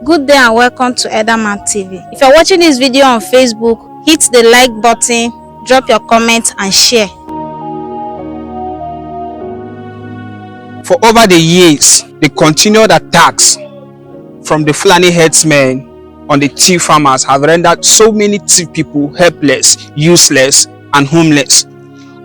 Good day and welcome to Elderman TV. If you're watching this video on Facebook, hit the like button, drop your comments and share. For over the years, the continued attacks from the Fulani herdsmen on the tea farmers have rendered so many tea people helpless, useless, and homeless.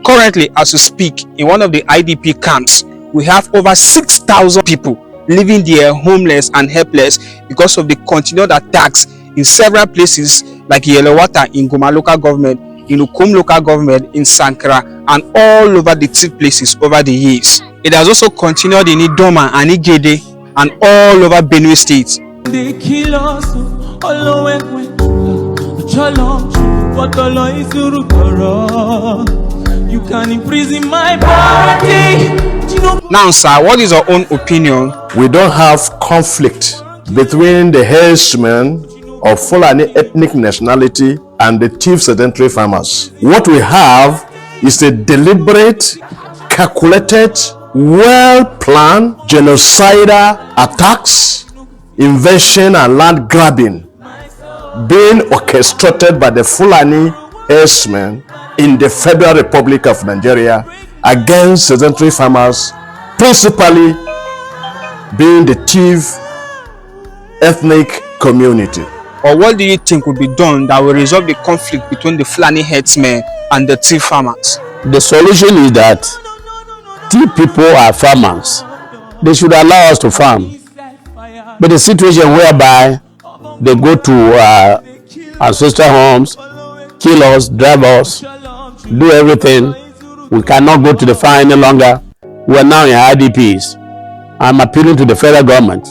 Currently, as we speak, in one of the IDP camps, we have over 6,000 people living there homeless and helpless because of the continued attacks in several places like Yelewata in Goma local government, in Ukum local government, in Sankara, and all over the tea places over the years. It has also continued in Idoma and Igede and all over Benue State. They kill us all you can imprison my body. Now, sir, what is your own opinion? We don't have conflict between the herdsmen of Fulani ethnic nationality and the chief sedentary farmers. What we have is a deliberate, calculated, well-planned genocidal attacks, invasion and land grabbing being orchestrated by the Fulani herdsmen in the Federal Republic of Nigeria against sedentary farmers, principally being the chief ethnic community. Or what do you think will be done that will resolve the conflict between the Fulani herdsmen and the tea farmers? The solution is that tea people are farmers. They should allow us to farm. But the situation whereby they go to ancestral homes, kill us, drive us, do everything, we cannot go to the farm any longer. We are now in IDPs. I'm appealing to the federal government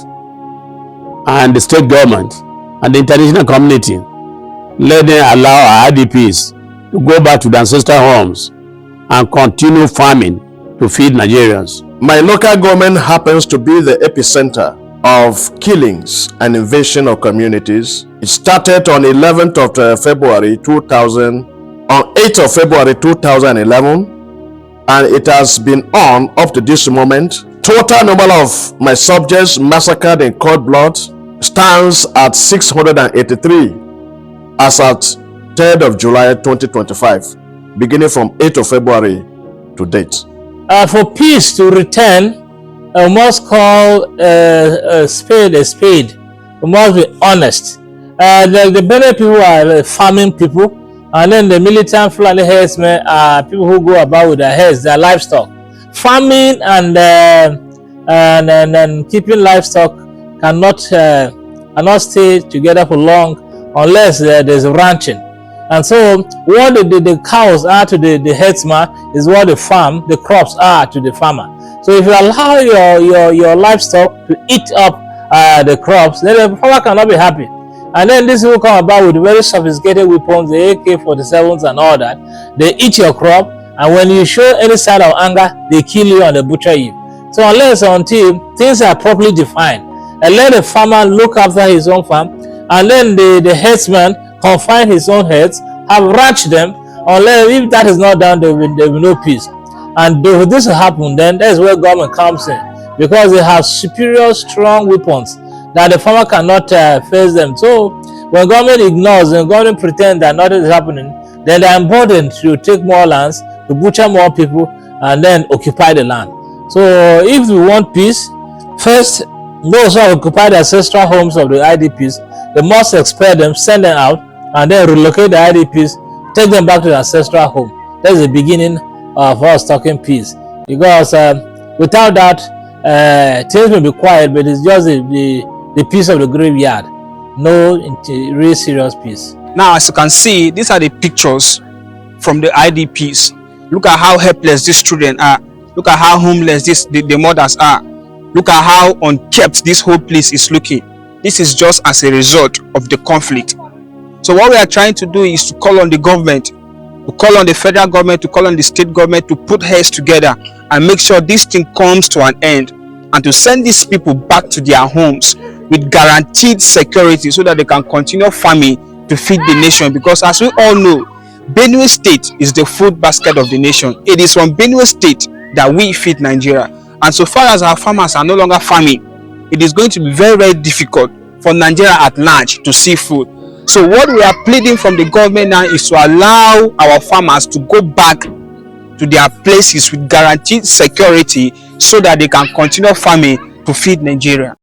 and the state government and the international community. Let them allow our IDPs to go back to the ancestral homes and continue farming to feed Nigerians. My local government happens to be the epicenter of killings and invasion of communities. It started on 11th of February 2000, on 8th of February 2011, and it has been on up to this moment. Total number of my subjects massacred in cold blood stands at 683 as at 3rd of July 2025, beginning from 8th of February to date. For peace to return, we must call a spade a spade. We must be honest. The Benue people are farming people, and then the militant Fulani herdsmen are people who go about with their herds, their livestock. Farming and keeping livestock cannot stay together for long unless there's ranching. And so what the cows are to the herdsman is what the crops are to the farmer. So if you allow your livestock to eat up the crops, then the farmer cannot be happy. And then this will come about with very sophisticated weapons, the AK-47s and all that. They eat your crop, and when you show any sign of anger, they kill you and they butcher you. So until things are properly defined, and let the farmer look after his own farm, and then the herdsman confine his own herds, have ranch them, unless if that is not done, there will be no peace. And if this will happen, then that's where government comes in, because they have superior, strong weapons that the farmer cannot face them. So when government ignores and government pretends that nothing is happening, then they are emboldened to take more lands, to butcher more people, and then occupy the land. So if we want peace, first those who have occupied the ancestral homes of the IDPs, they must expel them, send them out, and then relocate the IDPs, take them back to the ancestral home. That's the beginning of us talking peace. Because without that, things may be quiet, but it's just the peace of the graveyard. No real serious peace. Now, as you can see, these are the pictures from the IDPs. Look at how helpless these children are. Look at how homeless the mothers are. Look at how unkept this whole place is looking. This is just as a result of the conflict. So what we are trying to do is to call on the government, to call on the federal government, to call on the state government to put heads together and make sure this thing comes to an end, and to send these people back to their homes with guaranteed security so that they can continue farming to feed the nation. Because as we all know, Benue State is the food basket of the nation. It is from Benue State that we feed Nigeria. And so far as our farmers are no longer farming, it is going to be very, very difficult for Nigeria at large to see food. So what we are pleading from the government now is to allow our farmers to go back to their places with guaranteed security so that they can continue farming to feed Nigeria.